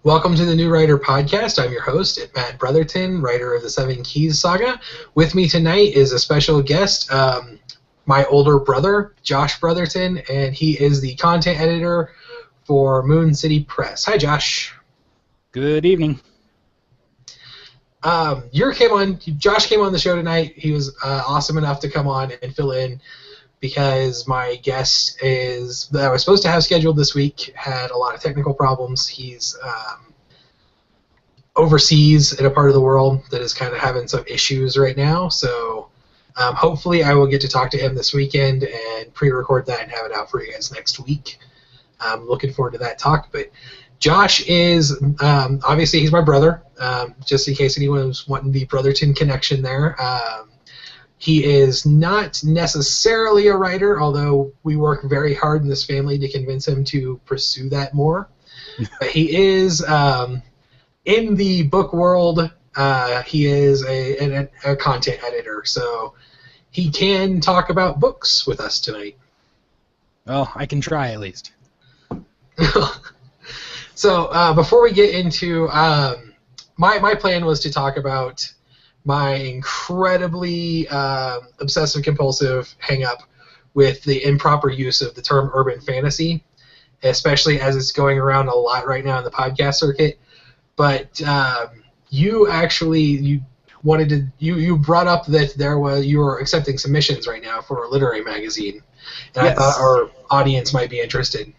Welcome to the New Writer Podcast. I'm your host, Matt Brotherton, writer of the Seven Keys saga. With me tonight is a special guest, my older brother, Josh Brotherton, and he is the content editor for Moon City Press. Hi, Josh. Good evening. Josh came on the show tonight. He was awesome enough to come on and fill in because my guest that I was supposed to have scheduled this week had a lot of technical problems. He's overseas in a part of the world that is kind of having some issues right now, so hopefully I will get to talk to him this weekend and pre-record that and have it out for you guys next week. I'm looking forward to that talk, but Josh is, obviously he's my brother, just in case anyone was wanting the Brotherton connection there. He is not necessarily a writer, although we work very hard in this family to convince him to pursue that more. But he is, in the book world, he is a content editor, so he can talk about books with us tonight. Well, I can try at least. So before we get into my plan was to talk about my incredibly obsessive compulsive hang-up with the improper use of the term urban fantasy, especially as it's going around a lot right now in the podcast circuit. But you brought up that you were accepting submissions right now for a literary magazine, and yes. I thought our audience might be interested.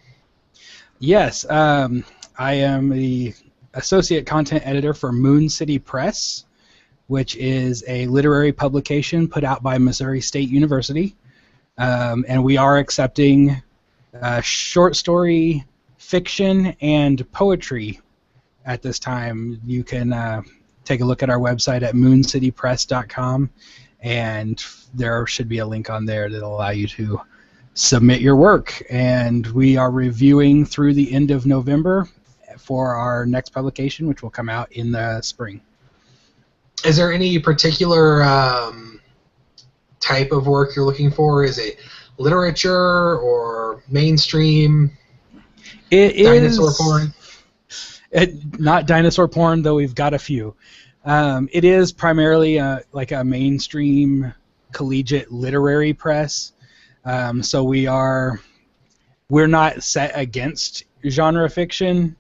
Yes, I am the associate content editor for Moon City Press, which is a literary publication put out by Missouri State University, and we are accepting short story, fiction, and poetry at this time. You can take a look at our website at mooncitypress.com, and there should be a link on there that will allow you to submit your work. And we are reviewing through the end of November for our next publication, which will come out in the spring. Is there any particular type of work you're looking for? Is it literature or mainstream? Dinosaur porn? Not dinosaur porn, though we've got a few. It is primarily like a mainstream collegiate literary press. So we're not set against genre fiction,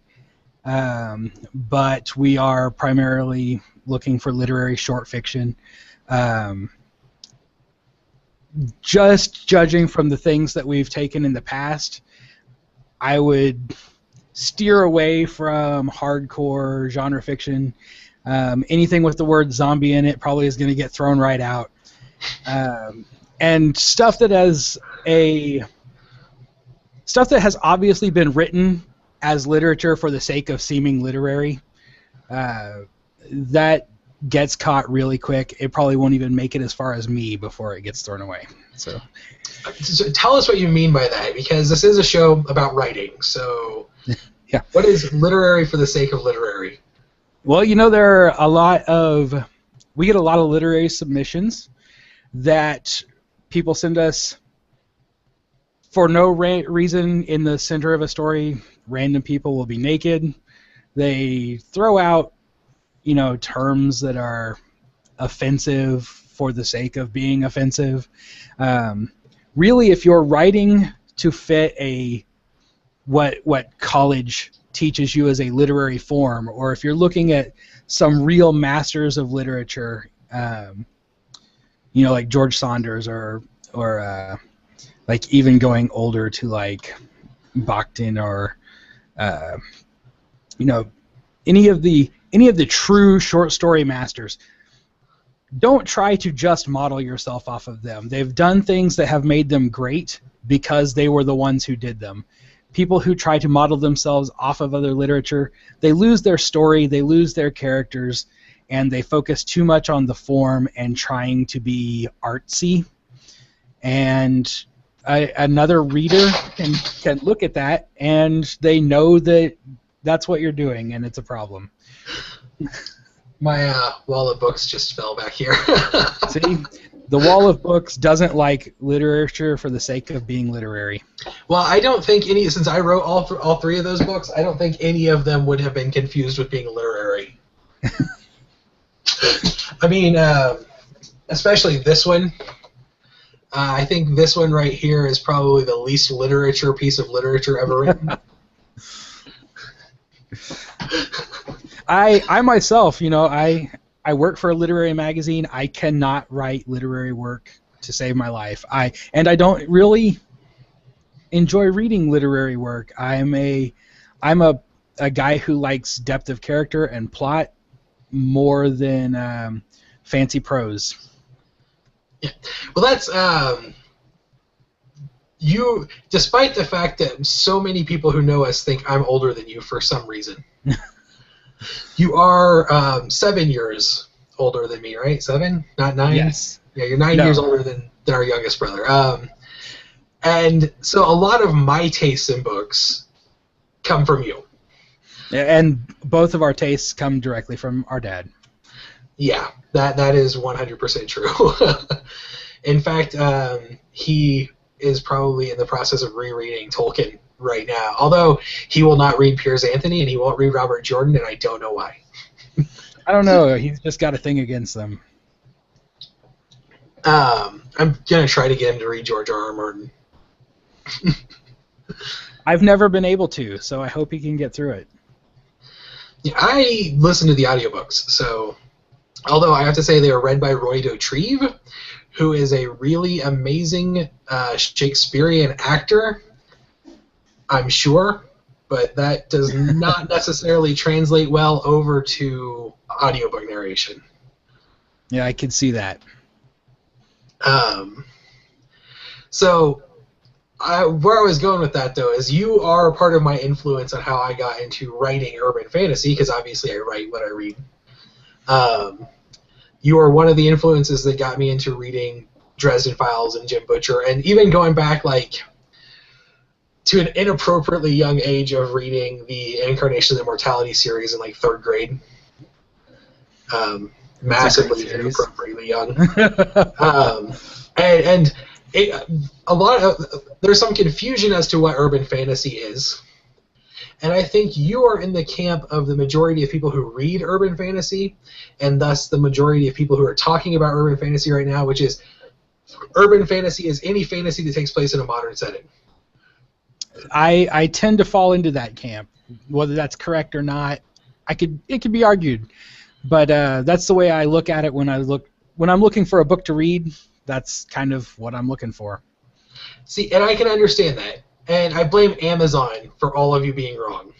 but we are primarily looking for literary short fiction. Just judging from the things that we've taken in the past, I would steer away from hardcore genre fiction. Anything with the word zombie in it probably is going to get thrown right out. And stuff that has obviously been written as literature for the sake of seeming literary, that gets caught really quick. It probably won't even make it as far as me before it gets thrown away. So tell us what you mean by that, because this is a show about writing. So yeah. What is literary for the sake of literary? Well, we get a lot of literary submissions that people send us for no reason. In the center of a story, random people will be naked. They throw out, terms that are offensive for the sake of being offensive. Really, if you're writing to fit what college teaches you as a literary form, or if you're looking at some real masters of literature, like George Saunders, or like even going older to like Bakhtin, or any of the true short story masters, don't try to just model yourself off of them. They've done things that have made them great because they were the ones who did them. People who try to model themselves off of other literature, they lose their story, they lose their characters, and they focus too much on the form and trying to be artsy. And another reader can look at that, and they know that that's what you're doing, and it's a problem. My wall of books just fell back here. See, The wall of books doesn't like literature for the sake of being literary. Well, I don't think since I wrote all three of those books, I don't think any of them would have been confused with being literary. I mean, especially this one. I think this one right here is probably the least literature piece of literature ever written. I myself, I work for a literary magazine. I cannot write literary work to save my life. I don't really enjoy reading literary work. I'm a guy who likes depth of character and plot more than fancy prose. Yeah. Well, that's you. Despite the fact that so many people who know us think I'm older than you for some reason. You are 7 years older than me, right? 7, not 9. Yes. Yeah, you're 9 years older than our youngest brother. And so a lot of my tastes in books come from you. And both of our tastes come directly from our dad. Yeah, that is 100% true. In fact, he is probably in the process of rereading Tolkien right now. Although he will not read Piers Anthony and he won't read Robert Jordan, and I don't know why. I don't know. He's just got a thing against them. I'm gonna try to get him to read George R. R. Martin. I've never been able to, so I hope he can get through it. Yeah, I listen to the audiobooks, so although I have to say they are read by Roy Dotrieve, who is a really amazing Shakespearean actor, I'm sure, but that does not necessarily translate well over to audiobook narration. Yeah, I can see that. So where I was going with that, though, is you are part of my influence on how I got into writing urban fantasy, because obviously I write what I read. You are one of the influences that got me into reading Dresden Files and Jim Butcher, and even going back to an inappropriately young age of reading the Incarnation of Immortality series in 3rd grade. Massively inappropriately young. And there's some confusion as to what urban fantasy is. And I think you are in the camp of the majority of people who read urban fantasy, and thus the majority of people who are talking about urban fantasy right now, which is urban fantasy is any fantasy that takes place in a modern setting. I tend to fall into that camp. Whether that's correct or not, it could be argued. But that's the way I look at it when I'm looking for a book to read. That's kind of what I'm looking for. See, and I can understand that. And I blame Amazon for all of you being wrong.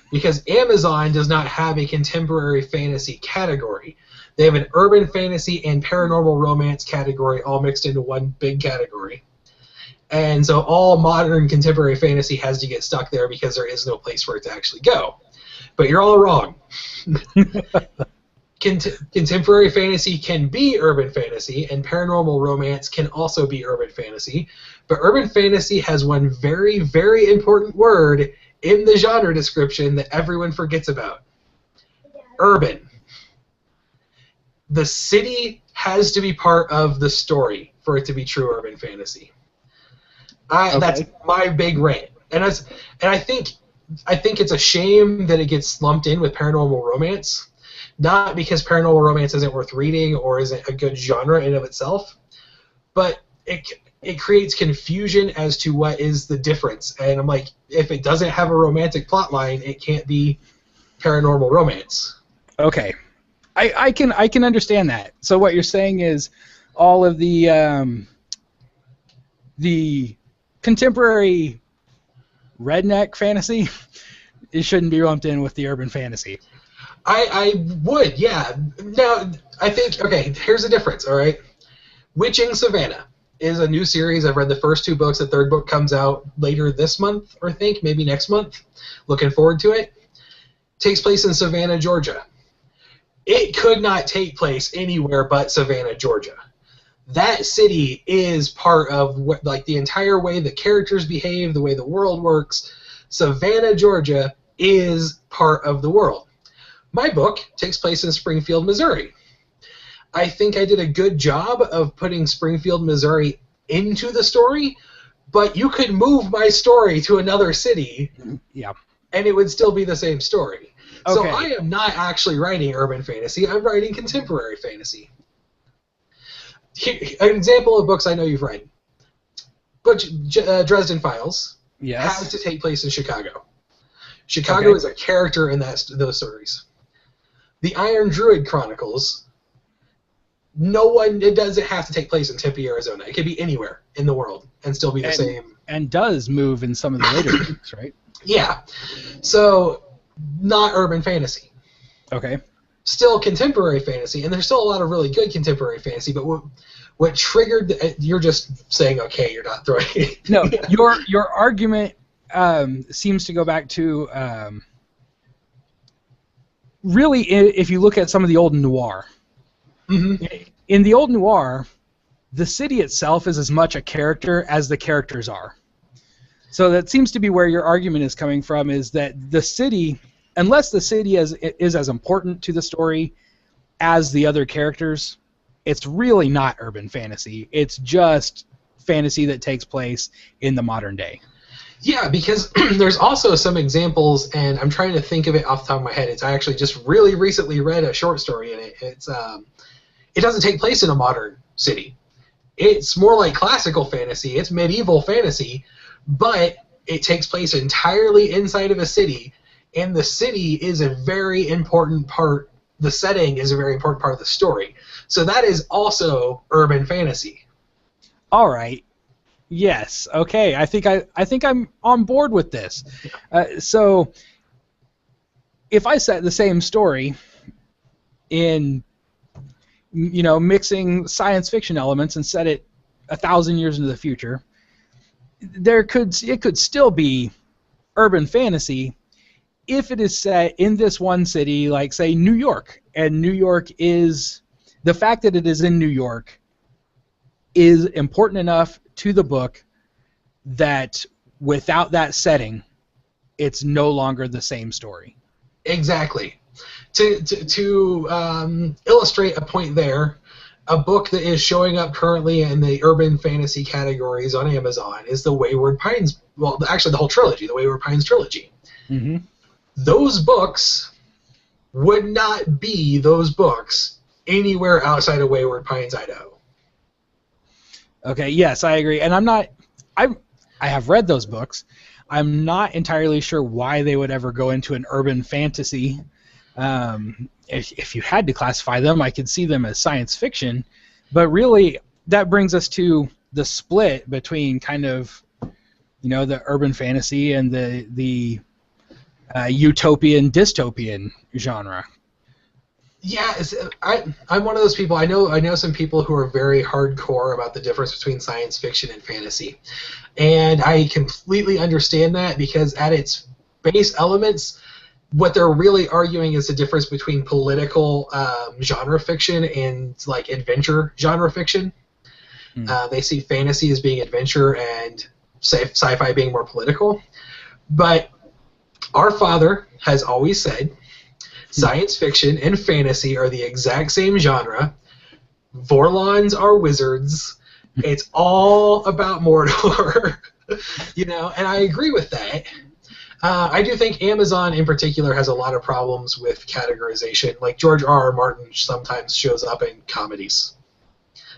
Because Amazon does not have a contemporary fantasy category. They have an urban fantasy and paranormal romance category all mixed into one big category. And so all modern contemporary fantasy has to get stuck there because there is no place for it to actually go. But you're all wrong. Contemporary fantasy can be urban fantasy, and paranormal romance can also be urban fantasy. But urban fantasy has one very, very important word in the genre description that everyone forgets about. Urban. The city has to be part of the story for it to be true urban fantasy. Okay. That's my big rant. And I think it's a shame that it gets lumped in with paranormal romance. Not because paranormal romance isn't worth reading or isn't a good genre in of itself, but it creates confusion as to what is the difference. And I'm like, if it doesn't have a romantic plot line, it can't be paranormal romance. Okay, I can understand that. So what you're saying is all of the contemporary redneck fantasy, it shouldn't be lumped in with the urban fantasy. I would, yeah. Now, I think, okay, here's the difference, all right? Witching Savannah is a new series. I've read the first 2 books. The 3rd book comes out later this month, or I think, maybe next month. Looking forward to it. Takes place in Savannah, Georgia. It could not take place anywhere but Savannah, Georgia. That city is part of the entire way the characters behave, the way the world works. Savannah, Georgia is part of the world. My book takes place in Springfield, Missouri. I think I did a good job of putting Springfield, Missouri into the story, but you could move my story to another city, Yeah. and it would still be the same story. So Okay. I am not actually writing urban fantasy. I'm writing contemporary fantasy. An example of books I know you've read. Dresden Files Yes. has to take place in Chicago. Chicago is a character in those stories. The Iron Druid Chronicles, it doesn't have to take place in Tempe, Arizona. It could be anywhere in the world and still be the same. And does move in some of the later books, right? Yeah. So, not urban fantasy. Okay. Still contemporary fantasy, and there's still a lot of really good contemporary fantasy, but what triggered... You're just saying, okay, you're not throwing it. No, your argument seems to go back to... really, if you look at some of the old noir, in the old noir, the city itself is as much a character as the characters are. So that seems to be where your argument is coming from, is that the city, unless the city is as important to the story as the other characters, it's really not urban fantasy. It's just fantasy that takes place in the modern day. Yeah, because there's also some examples, and I'm trying to think of it off the top of my head. I actually just really recently read a short story in it. It doesn't take place in a modern city. It's more like classical fantasy. It's medieval fantasy, but it takes place entirely inside of a city, and the city is a very important part. The setting is a very important part of the story. So that is also urban fantasy. All right. Yes. Okay. I think I'm on board with this. So if I set the same story in, mixing science fiction elements and set it 1,000 years into the future, it could still be urban fantasy if it is set in this one city, like say New York, and New York is the fact that it is in New York is important enough to the book that without that setting, it's no longer the same story. Exactly. To illustrate a point there, a book that is showing up currently in the urban fantasy categories on Amazon is the Wayward Pines. Well, actually, the whole trilogy, the Wayward Pines trilogy. Mm-hmm. Those books would not be those books anywhere outside of Wayward Pines, Idaho. Okay. Yes, I agree, and I have read those books. I'm not entirely sure why they would ever go into an urban fantasy. If you had to classify them, I could see them as science fiction, but really that brings us to the split between kind of, the urban fantasy and the utopian dystopian genre. Yeah, I'm one of those people. I know some people who are very hardcore about the difference between science fiction and fantasy, and I completely understand that, because at its base elements, what they're really arguing is the difference between political genre fiction and like adventure genre fiction. They see fantasy as being adventure and sci-fi being more political. But our father has always said science fiction and fantasy are the exact same genre. Vorlons are wizards. It's all about Mordor. And I agree with that. I do think Amazon in particular has a lot of problems with categorization. Like George R.R. Martin sometimes shows up in comedies.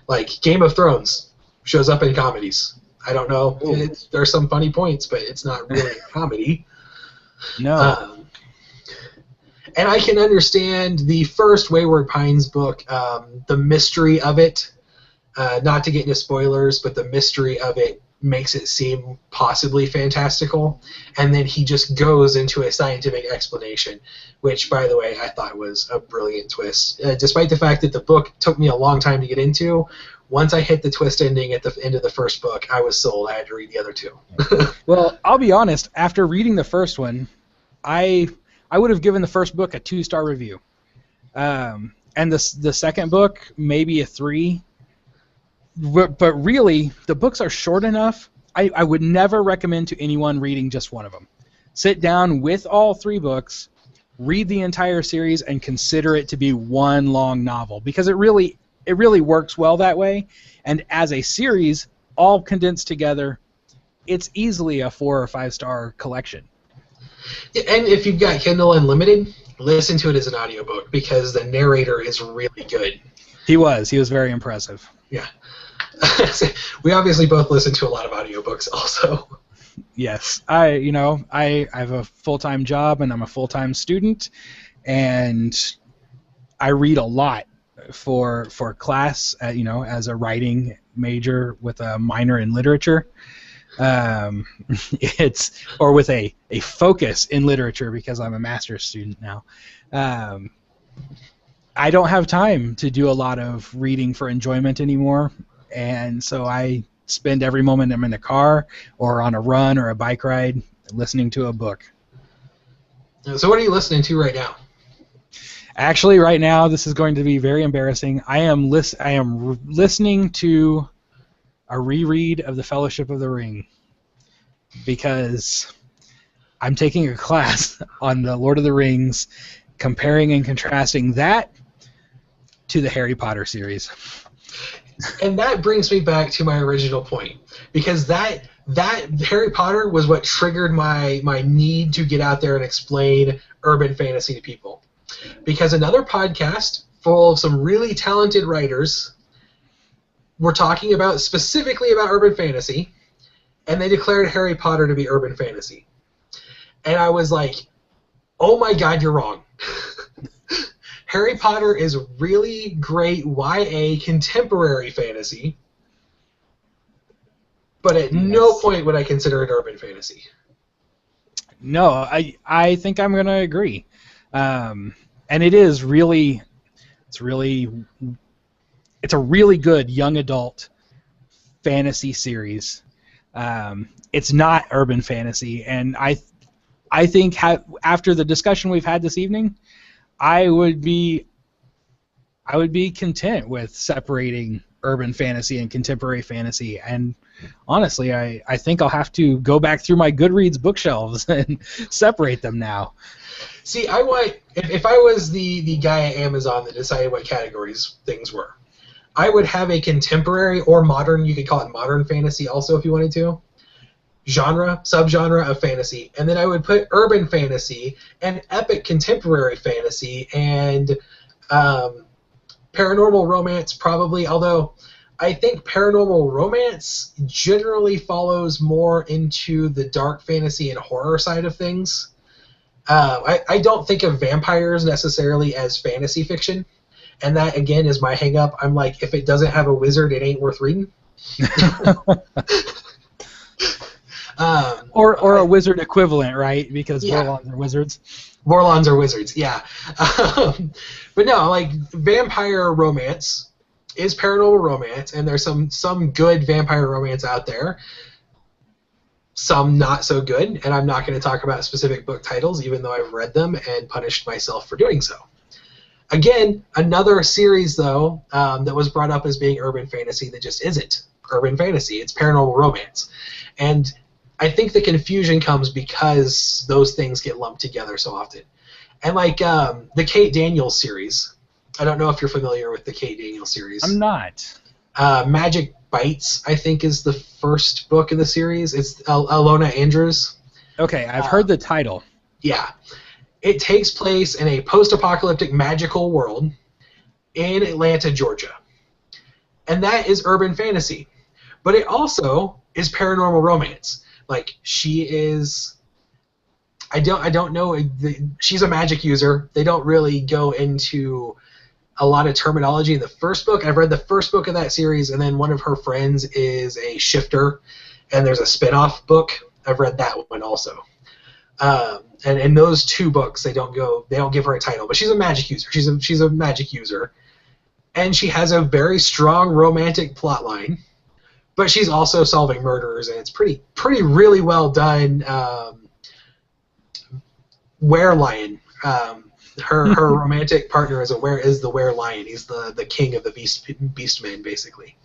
Like Game of Thrones shows up in comedies. I don't know. There's some funny points, but it's not really a comedy. No. And I can understand the first Wayward Pines book, the mystery of it, not to get into spoilers, but the mystery of it makes it seem possibly fantastical, and then he just goes into a scientific explanation, which, by the way, I thought was a brilliant twist. Despite the fact that the book took me a long time to get into, once I hit the twist ending at the end of the first book, I was sold. I had to read the other two. Well, I'll be honest, after reading the first one, I would have given the first book a 2-star review. And the second book, maybe a 3. But really, the books are short enough. I would never recommend to anyone reading just one of them. Sit down with all 3 books, read the entire series, and consider it to be one long novel, because it really it really works well that way. And as a series, all condensed together, it's easily a 4 or 5 star collection. Yeah, and if you've got Kindle Unlimited, listen to it as an audiobook because the narrator is really good. He was very impressive. Yeah. We obviously both listen to a lot of audiobooks also. Yes. I have a full-time job and I'm a full-time student, and I read a lot for class, as a writing major with a minor in literature. With a focus in literature because I'm a master's student now. I don't have time to do a lot of reading for enjoyment anymore, and so I spend every moment I'm in a car or on a run or a bike ride listening to a book. So what are you listening to right now? Actually, right now, this is going to be very embarrassing. I am listening to a reread of The Fellowship of the Ring because I'm taking a class on the Lord of the Rings, comparing and contrasting that to the Harry Potter series. And that brings me back to my original point, because that Harry Potter was what triggered my need to get out there and explain urban fantasy to people. Because another podcast full of some really talented writers were talking about specifically about urban fantasy, and they declared Harry Potter to be urban fantasy. And I was like, oh my god, you're wrong. Harry Potter is really great YA contemporary fantasy, but at no point would I consider it urban fantasy. No, I think I'm going to agree. And it is really, it's a really good young adult fantasy series. It's not urban fantasy, and I think after the discussion we've had this evening, I would be content with separating urban fantasy and contemporary fantasy. And honestly, I think I'll have to go back through my Goodreads bookshelves and separate them now. See, if I was the guy at Amazon that decided what categories things were, I would have a contemporary or modern, you could call it modern fantasy also if you wanted to, subgenre of fantasy, and then I would put urban fantasy and epic contemporary fantasy and paranormal romance probably, although I think paranormal romance generally follows more into the dark fantasy and horror side of things. I don't think of vampires necessarily as fantasy fiction, and that again is my hang-up. I'm like, if it doesn't have a wizard, it ain't worth reading. Or a wizard equivalent, right? Because Vorlons are wizards. Vorlons are wizards, yeah. But no, like vampire romance is paranormal romance, and there's some good vampire romance out there. Some not so good, and I'm not going to talk about specific book titles, even though I've read them and punished myself for doing so. Again, another series, though, that was brought up as being urban fantasy that just isn't urban fantasy. It's paranormal romance. And I think the confusion comes because those things get lumped together so often. And like the Kate Daniels series, I don't know if you're familiar with the Kate Daniels series. I'm not. Magic Bites, I think, is the first book in the series. It's Alona Andrews. Okay, I've heard the title. Yeah. It takes place in a post-apocalyptic magical world in Atlanta, Georgia. And that is urban fantasy. But it also is paranormal romance. Like, she is... I don't know. She's a magic user. They don't really go into a lot of terminology in the first book. I've read the first book of that series, and then one of her friends is a shifter, and there's a spin-off book. I've read that one also. And in those two books, they don't give her a title, but she's a magic user. She's a magic user, and she has a very strong romantic plot line, but she's also solving murders, and it's pretty really well done. Were-Lion. Her romantic partner is the Were-Lion. He's the king of the Beastmen, basically.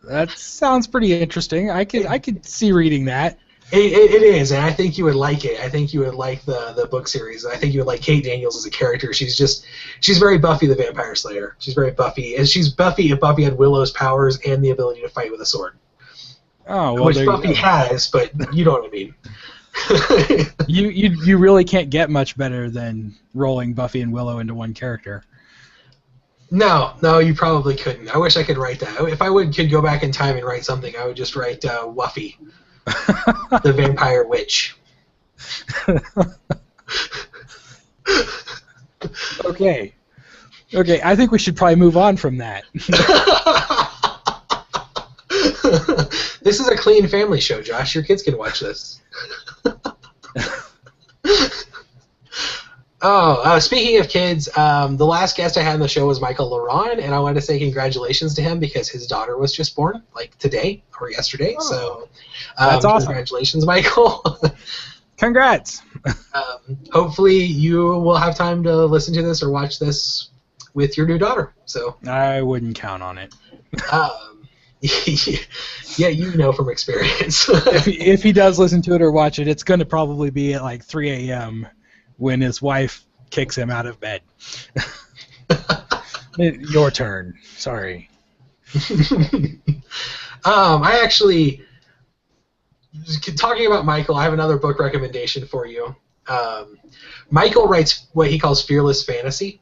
That sounds pretty interesting. I could see reading that. It is, and I think you would like it. I think you would like the book series. I think you would like Kate Daniels as a character. She's very Buffy the Vampire Slayer. She's very Buffy, and she's Buffy if Buffy had Willow's powers and the ability to fight with a sword. Oh, well, Which there Buffy you go. has, but you know what I mean. You really can't get much better than rolling Buffy and Willow into one character. No, you probably couldn't. I wish I could write that. If I could go back in time and write something, I would just write Wuffy, the vampire witch. Okay, I think we should probably move on from that. This is a clean family show, Josh. Your kids can watch this. Speaking of kids, the last guest I had on the show was Michael Laron, and I wanted to say congratulations to him because his daughter was just born, like today or yesterday. Oh, so that's awesome. Congratulations, Michael. Congrats. Hopefully you will have time to listen to this or watch this with your new daughter. So I wouldn't count on it. Yeah, you know from experience. If he does listen to it or watch it, it's going to probably be at like 3 a.m. when his wife kicks him out of bed. Your turn. Sorry. I actually, talking about Michael, I have another book recommendation for you. Michael writes what he calls fearless fantasy,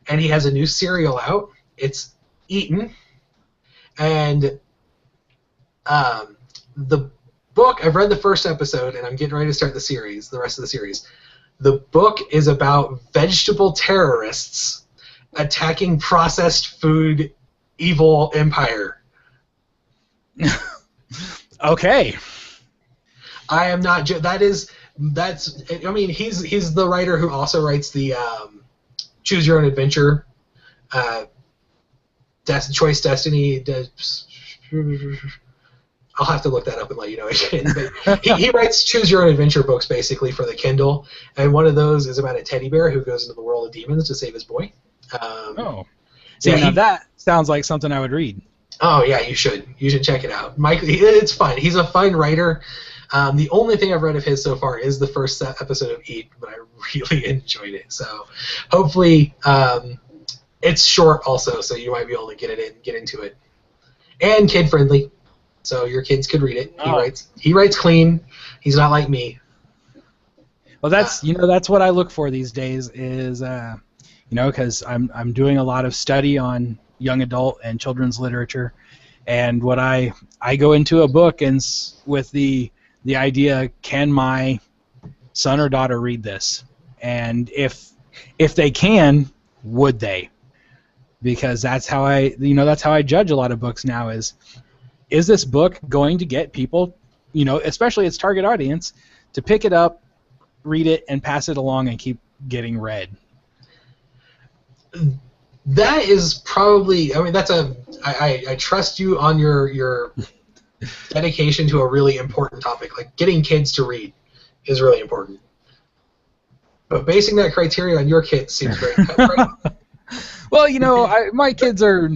and he has a new serial out. It's Eaten, and the book, I've read the first episode, and I'm getting ready to start the rest of the series. The book is about vegetable terrorists attacking processed food evil empire. Okay. I am not. That's. I mean, he's the writer who also writes the Choose Your Own Adventure, Choice Destiny. I'll have to look that up and let you know again. But he writes Choose Your Own Adventure books basically for the Kindle, and one of those is about a teddy bear who goes into the world of demons to save his boy. See, now that sounds like something I would read. Oh yeah, you should. You should check it out. Mike, it's fun. He's a fun writer. The only thing I've read of his so far is the first episode of Eat, but I really enjoyed it. So hopefully, it's short also, so you might be able to get into it, and kid friendly. So your kids could read it. Oh. He writes clean. He's not like me. Well, that's that's what I look for these days is because I'm doing a lot of study on young adult and children's literature, and what I go into a book and with the idea, can my son or daughter read this, and if they can, would they? Because that's how I judge a lot of books now is this book going to get people, especially its target audience, to pick it up, read it, and pass it along and keep getting read? That is probably, I mean, I trust you on your dedication to a really important topic. Like, getting kids to read is really important. But basing that criteria on your kids seems very right? Well, my kids are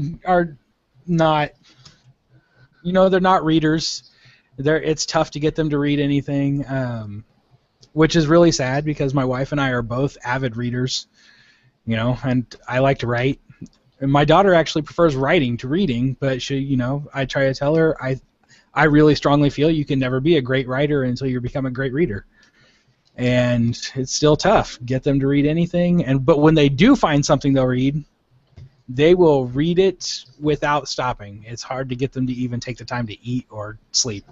not, they're not readers. It's tough to get them to read anything, which is really sad because my wife and I are both avid readers, and I like to write. And my daughter actually prefers writing to reading, but I try to tell her I really strongly feel you can never be a great writer until you become a great reader. And it's still tough. Get them to read anything, but when they do find something they'll read, they will read it without stopping. It's hard to get them to even take the time to eat or sleep.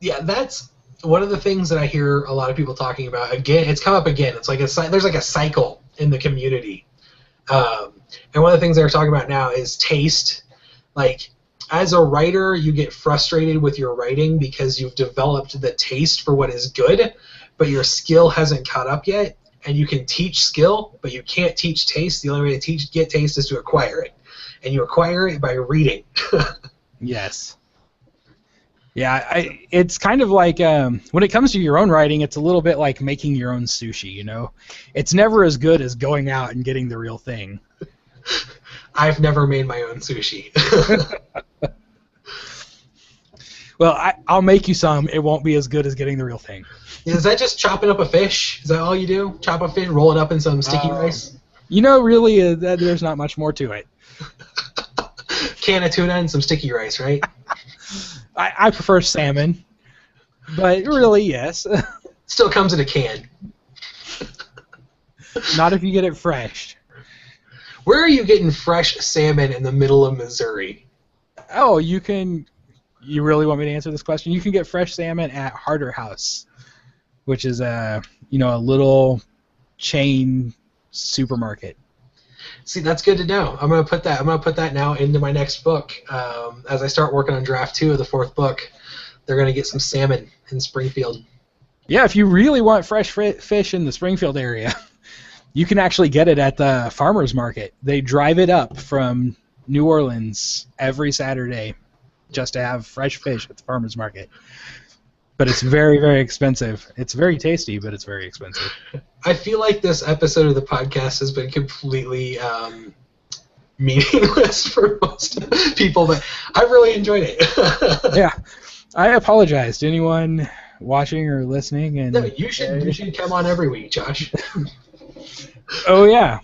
Yeah, that's one of the things that I hear a lot of people talking about. Again, it's come up again. It's like there's like a cycle in the community. And one of the things they're talking about now is taste. Like, as a writer, you get frustrated with your writing because you've developed the taste for what is good, but your skill hasn't caught up yet. And you can teach skill, but you can't teach taste. The only way to get taste is to acquire it. And you acquire it by reading. Yes. Yeah, it's kind of like when it comes to your own writing, it's a little bit like making your own sushi, It's never as good as going out and getting the real thing. I've never made my own sushi. Well, I'll make you some. It won't be as good as getting the real thing. Is that just chopping up a fish? Is that all you do? Chop a fish, roll it up in some sticky rice? Really, there's not much more to it. Can of tuna and some sticky rice, right? I prefer salmon, but really, yes. Still comes in a can. Not if you get it fresh. Where are you getting fresh salmon in the middle of Missouri? Oh, you can. You really want me to answer this question? You can get fresh salmon at Harder House, which is a little chain supermarket. See, that's good to know. I'm gonna put that now into my next book. As I start working on draft 2 of the 4th book, they're gonna get some salmon in Springfield. Yeah, if you really want fresh fish in the Springfield area, you can actually get it at the farmers market. They drive it up from New Orleans every Saturday just to have fresh fish at the farmers market. But it's very, very expensive. It's very tasty, but it's very expensive. I feel like this episode of the podcast has been completely meaningless for most people, but I really enjoyed it. Yeah. I apologize to anyone watching or listening. And no, you should come on every week, Josh. Oh, yeah.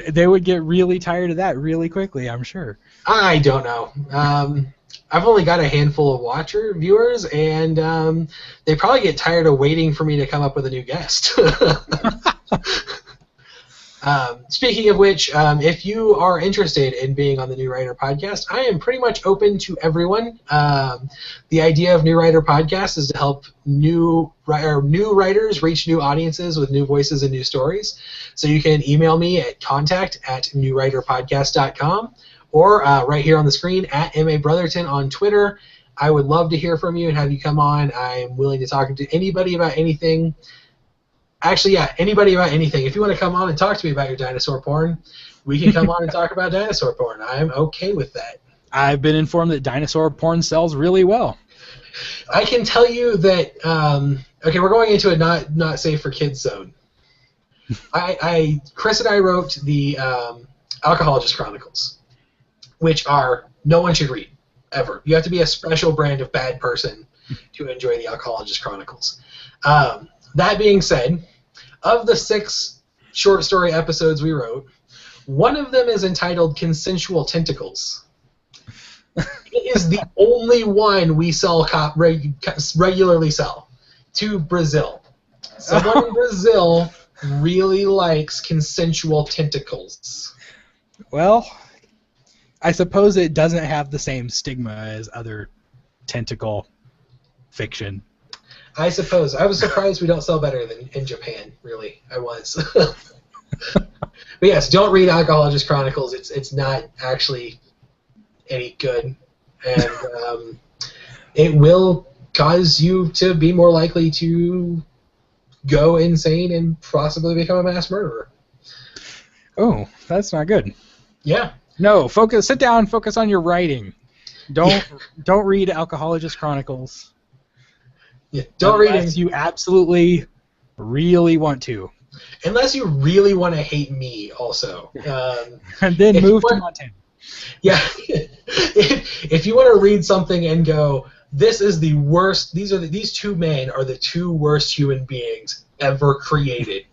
They would get really tired of that really quickly, I'm sure. I don't know. I've only got a handful of viewers, and they probably get tired of waiting for me to come up with a new guest. Speaking of which, if you are interested in being on the New Writer Podcast, I am pretty much open to everyone. The idea of New Writer Podcast is to help new writers reach new audiences with new voices and new stories. So you can email me at contact@newwriterpodcast.com or right here on the screen at MA Brotherton on Twitter. I would love to hear from you and have you come on. I'm willing to talk to anybody about anything. Actually, yeah, anybody about anything. If you want to come on and talk to me about your dinosaur porn, we can come on and talk about dinosaur porn. I'm okay with that. I've been informed that dinosaur porn sells really well. I can tell you that. Okay, we're going into a not safe for kids zone. Chris and I wrote the Alcohologist Chronicles, which are no one should read ever. You have to be a special brand of bad person to enjoy the Alcohologist Chronicles. That being said, of the 6 short story episodes we wrote, one of them is entitled Consensual Tentacles. It is the only one we regularly sell to Brazil. Someone in Brazil really likes consensual tentacles. Well, I suppose it doesn't have the same stigma as other tentacle fiction. I suppose. I was surprised we don't sell better than in Japan, really. I was. But yes, don't read Alcohologist Chronicles. It's not actually any good. And it will cause you to be more likely to go insane and possibly become a mass murderer. Oh, that's not good. Yeah. No, sit down, focus on your writing. Don't read Alcohologist Chronicles. Yeah, don't read unless you absolutely really want to. Unless you really want to hate me, also. And then move to Montana. Yeah. If you want to read something and go, this is the worst. These 2 men are the 2 worst human beings ever created.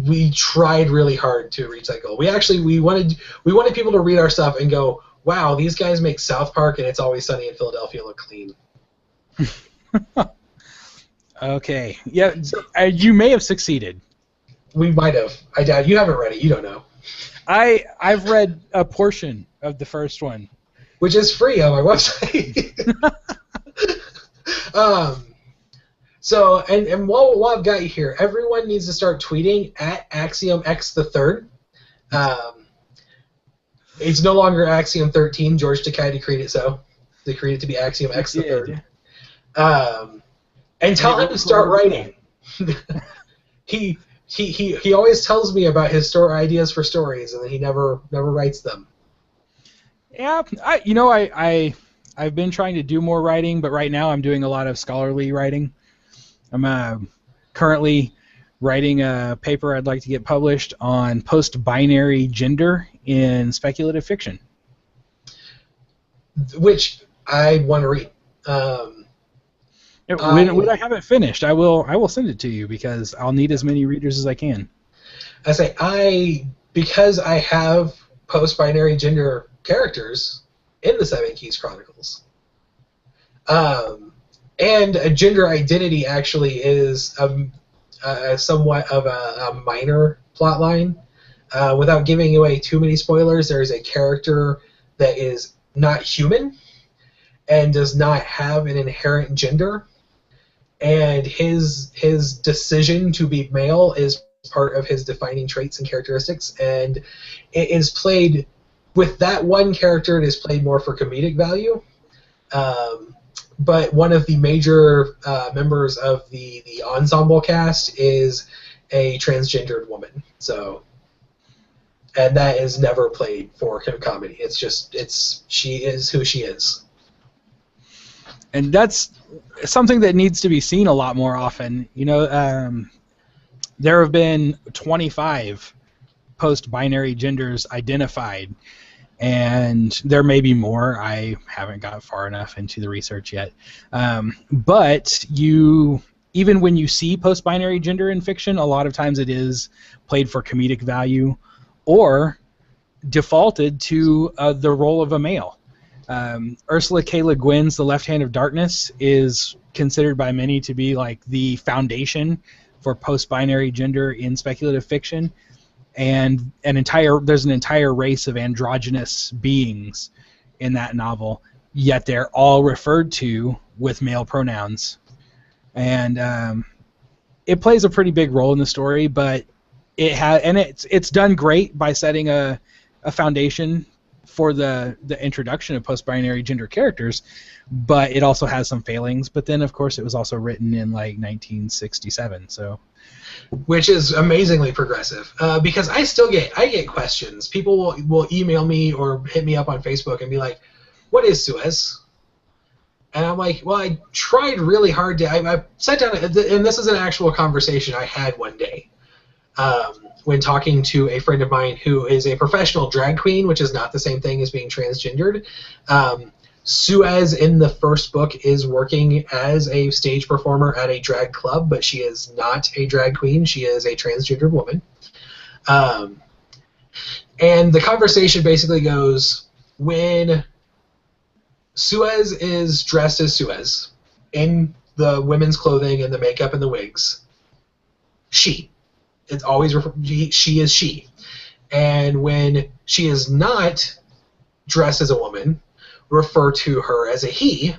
We tried really hard to reach that goal. We wanted people to read our stuff and go, wow, these guys make South Park and It's Always Sunny in Philadelphia look clean. Okay. Yeah, you may have succeeded. We might have. I doubt. You haven't read it. You don't know. I've read a portion of the first one, which is free on my website. So, and while I've got you here, everyone needs to start tweeting at Axiom X the Third. It's no longer Axiom 13. George Takei decreed it so. They created it to be Axiom X the Third. And tell him to start writing. He always tells me about his ideas for stories, and then he never writes them. Yeah, I've been trying to do more writing, but right now I'm doing a lot of scholarly writing. I'm currently writing a paper I'd like to get published on post-binary gender in speculative fiction. which I want to read. When I have it finished, I will send it to you because I'll need as many readers as I can. Because I have post-binary gender characters in the Seven Keys Chronicles, and a gender identity actually is somewhat of a minor plot line. Without giving away too many spoilers, there is a character that is not human and does not have an inherent gender, and his decision to be male is part of his defining traits and characteristics, and it is played with that one character. It is played more for comedic value, but one of the major members of the ensemble cast is a transgendered woman. So, and that is never played for comedy. She is who she is. And that's something that needs to be seen a lot more often. There have been 25 post-binary genders identified, and there may be more. I haven't got far enough into the research yet. But even when you see post-binary gender in fiction, a lot of times it is played for comedic value or defaulted to the role of a male. Ursula K. Le Guin's The Left Hand of Darkness is considered by many to be like the foundation for post-binary gender in speculative fiction, and there's an entire race of androgynous beings in that novel, yet they're all referred to with male pronouns, and it plays a pretty big role in the story, but it's done great by setting a foundation for the introduction of post-binary gender characters, but it also has some failings. But then, of course, it was also written in like 1967, so. Which is amazingly progressive, because I get questions. People will email me or hit me up on Facebook and be like, "What is Suez?" And I'm like, "Well, I tried really hard to. I sat down, and this is an actual conversation I had one day when talking to a friend of mine who is a professional drag queen, which is not the same thing as being transgendered. Suez in the first book is working as a stage performer at a drag club, but she is not a drag queen. She is a transgendered woman. And the conversation basically goes, when Suez is dressed as Suez in the women's clothing and the makeup and the wigs, it's always she is she. And when she is not dressed as a woman, refer to her as a he,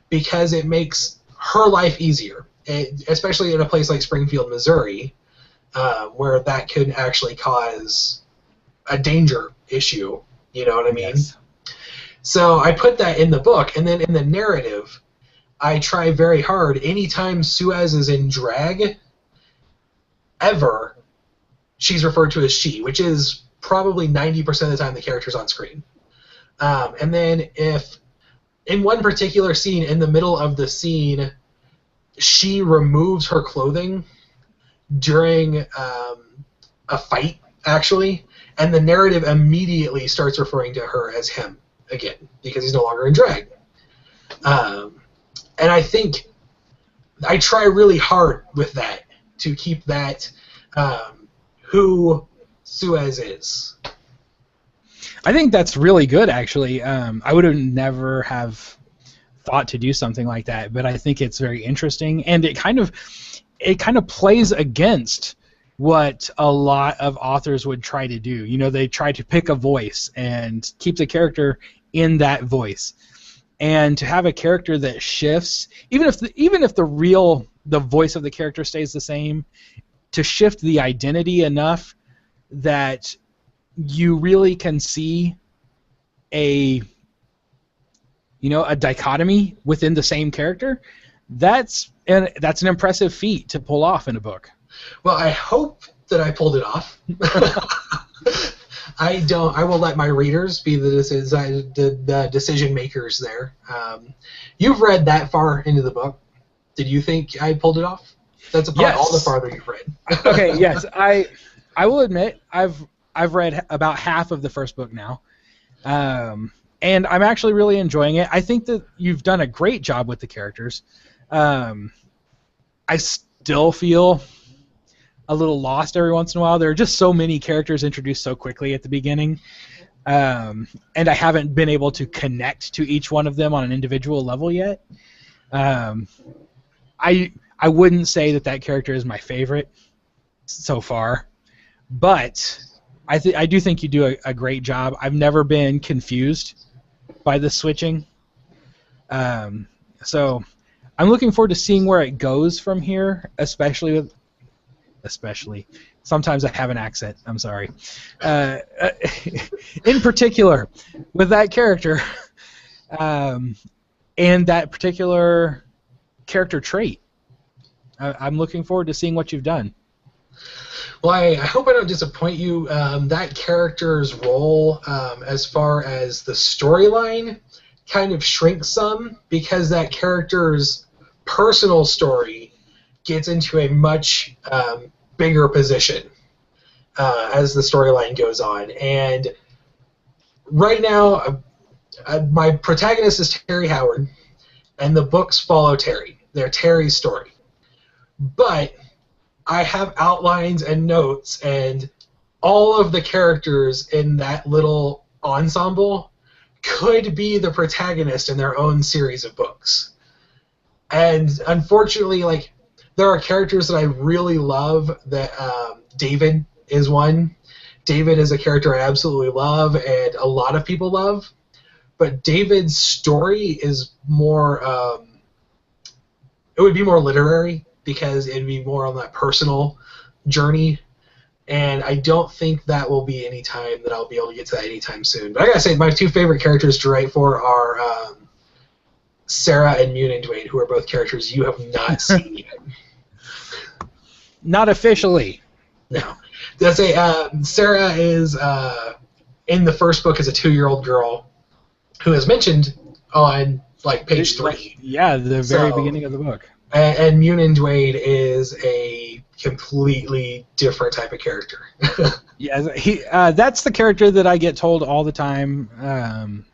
because it makes her life easier, especially in a place like Springfield, Missouri, where that could actually cause a danger issue. You know what I mean? Yes. So I put that in the book, and then in the narrative, I try very hard. Anytime Suez is in drag, ever, she's referred to as she, which is probably 90% of the time the character's on screen. And then if in one particular scene, in the middle of the scene, she removes her clothing during a fight, actually, and the narrative immediately starts referring to her as him again, because he's no longer in drag. And I think I try really hard with that to keep that who Suez is. I think that's really good, actually. I would have never have thought to do something like that, but I think it's very interesting, and it kind of plays against what a lot of authors would try to do. You know, they try to pick a voice and keep the character in that voice, and to have a character that shifts, even if the voice of the character stays the same, to shift the identity enough that you really can see a dichotomy within the same character. That's an impressive feat to pull off in a book. Well, I hope that I pulled it off. I will let my readers be the decision makers there. You've read that far into the book. Did you think I pulled it off? That's about all the farther you've read. Okay, yes. I will admit I've read about half of the first book now. And and I'm actually really enjoying it. I think that you've done a great job with the characters. I still feel a little lost every once in a while. There are just so many characters introduced so quickly at the beginning, and I haven't been able to connect to each one of them on an individual level yet. I wouldn't say that character is my favorite so far, but I do think you do a great job. I've never been confused by the switching, so I'm looking forward to seeing where it goes from here, especially sometimes I have an accent, I'm sorry, in particular with that character, and that particular character trait. I'm looking forward to seeing what you've done. Well, I hope I don't disappoint you. That character's role, as far as the storyline, kind of shrinks some because that character's personal story gets into a much bigger position as the storyline goes on. And right now, my protagonist is Terry Howard, and the books follow Terry. They're Terry's story. But I have outlines and notes, and all of the characters in that little ensemble could be the protagonist in their own series of books. And unfortunately, like, there are characters that I really love. That David is one. David is a character I absolutely love, and a lot of people love. But David's story is more. It would be more literary because it'd be more on that personal journey. And I don't think that will be any time that I'll be able to get to that anytime soon. But I gotta say, my two favorite characters to write for are Sarah and Mune and Dwayne, who are both characters you have not seen yet. Not officially. No. That's Sarah is in the first book as a 2-year-old girl who is mentioned on like page 3. Yeah, the very beginning of the book. And Mune and Dwayne is a completely different type of character. Yeah, that's the character that I get told all the time.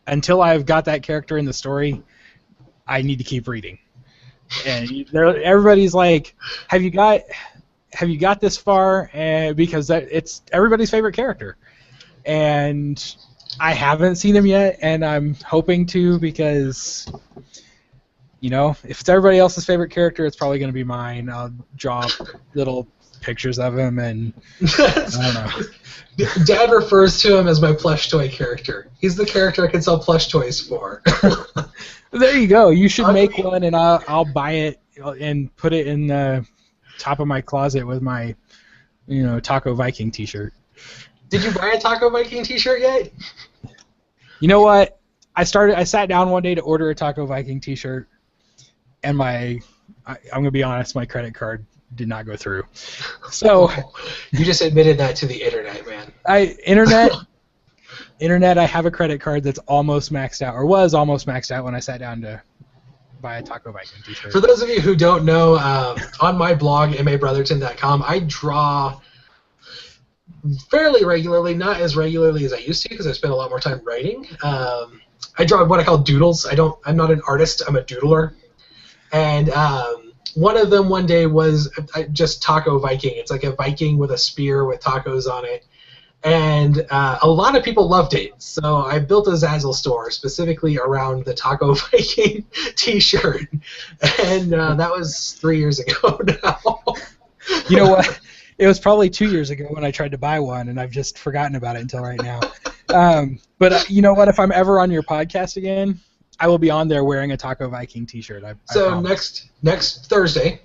Until I've got that character in the story, I need to keep reading. And everybody's like, "Have you got this far?" Because it's everybody's favorite character, and I haven't seen him yet, and I'm hoping to because. You know, if it's everybody else's favorite character, it's probably going to be mine. I'll draw little pictures of him, and I don't know. Dad refers to him as my plush toy character. He's the character I can sell plush toys for. There you go. You should make one, and I'll buy it and put it in the top of my closet with my, Taco Viking T-shirt. Did you buy a Taco Viking T-shirt yet? You know what? I sat down one day to order a Taco Viking T-shirt. And I'm going to be honest, my credit card did not go through. So you just admitted that to the internet, man. Internet, I have a credit card that's almost maxed out, or was almost maxed out when I sat down to buy a Taco Viking T-shirt. For those of you who don't know, on my blog, mabrotherton.com, I draw fairly regularly, not as regularly as I used to because I spend a lot more time writing. I draw what I call doodles. I'm not an artist, I'm a doodler. And one of them one day was just Taco Viking. It's like a Viking with a spear with tacos on it. And a lot of people loved it. So I built a Zazzle store specifically around the Taco Viking T-shirt. And that was 3 years ago now. You know what? It was probably 2 years ago when I tried to buy one, and I've just forgotten about it until right now. But you know what? If I'm ever on your podcast again, I will be on there wearing a Taco Viking T-shirt. So next Thursday.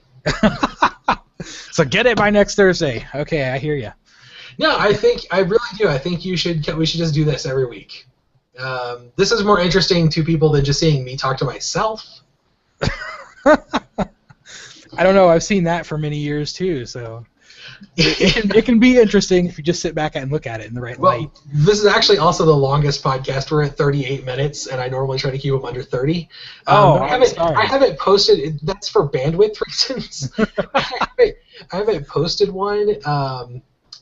So get it by next Thursday. Okay, I hear you. No, I really do. I think we should just do this every week. This is more interesting to people than just seeing me talk to myself. I don't know. I've seen that for many years too. So. It can be interesting if you just sit back and look at it in the right light. This is actually also the longest podcast. We're at 38 minutes, and I normally try to keep them under 30. I haven't posted. That's for bandwidth reasons. I haven't posted one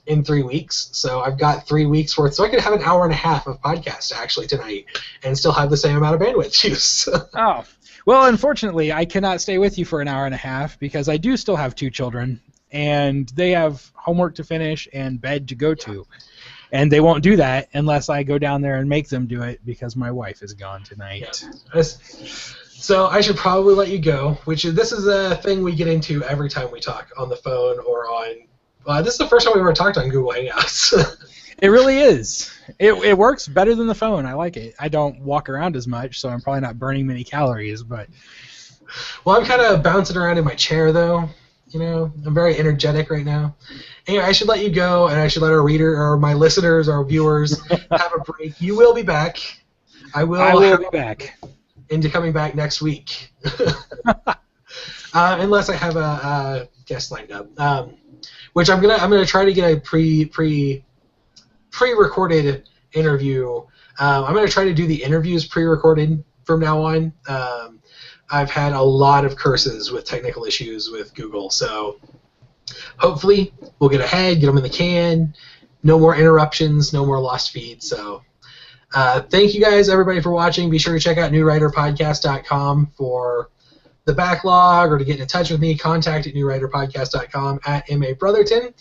in 3 weeks. So I've got 3 weeks worth. So I could have an hour and a half of podcast actually tonight and still have the same amount of bandwidth use. Oh. Well, unfortunately, I cannot stay with you for an hour and a half because I do still have 2 children, and they have homework to finish and bed to go to. And they won't do that unless I go down there and make them do it because my wife is gone tonight. Yeah. So I should probably let you go, this is a thing we get into every time we talk on the phone or on... this is the first time we've ever talked on Google Hangouts. It really is. It works better than the phone. I like it. I don't walk around as much, so I'm probably not burning many calories. But well, I'm kind of bouncing around in my chair, though. I'm very energetic right now. Anyway, I should let you go, and I should let our reader, or my listeners, our viewers, have a break. You will be back. I will be back. Into coming back next week, unless I have a guest lined up. Which I'm gonna try to get a pre-recorded interview. I'm going to try to do the interviews pre-recorded from now on. I've had a lot of curses with technical issues with Google, so hopefully we'll get ahead, get them in the can, no more interruptions, no more lost feeds. So thank you guys, everybody, for watching. Be sure to check out newwriterpodcast.com for the backlog, or to get in touch with me, contact at newwriterpodcast.com at @Brotherton.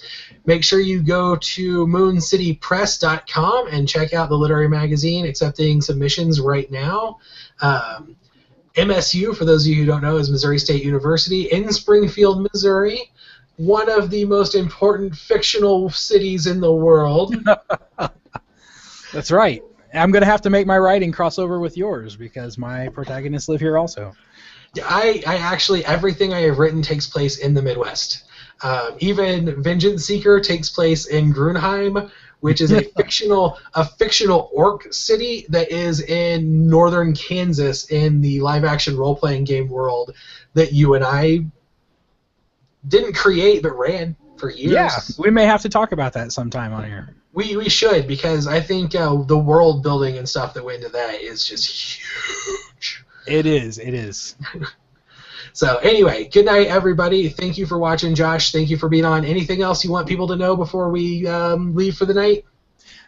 Make sure you go to mooncitypress.com and check out the literary magazine, accepting submissions right now. MSU, for those of you who don't know, is Missouri State University in Springfield, Missouri, one of the most important fictional cities in the world. That's right. I'm going to have to make my writing cross over with yours because my protagonists live here also. I actually, everything I have written takes place in the Midwest. Even Vengeance Seeker takes place in Grunheim, which is a fictional orc city that is in northern Kansas in the live-action role-playing game world that you and I didn't create but ran for years. Yeah, we may have to talk about that sometime on here. We should, because I think the world building and stuff that went into that is just huge. It is. So anyway, good night, everybody. Thank you for watching, Josh. Thank you for being on. Anything else you want people to know before we leave for the night?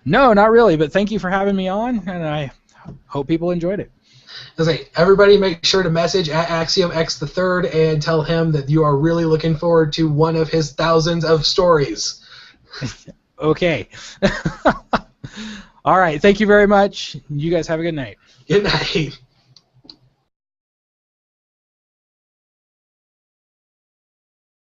No, not really, but thank you for having me on, and I hope people enjoyed it. Everybody make sure to message at AxiomX3 and tell him that you are really looking forward to one of his thousands of stories. Okay. All right, thank you very much. You guys have a good night. Good night.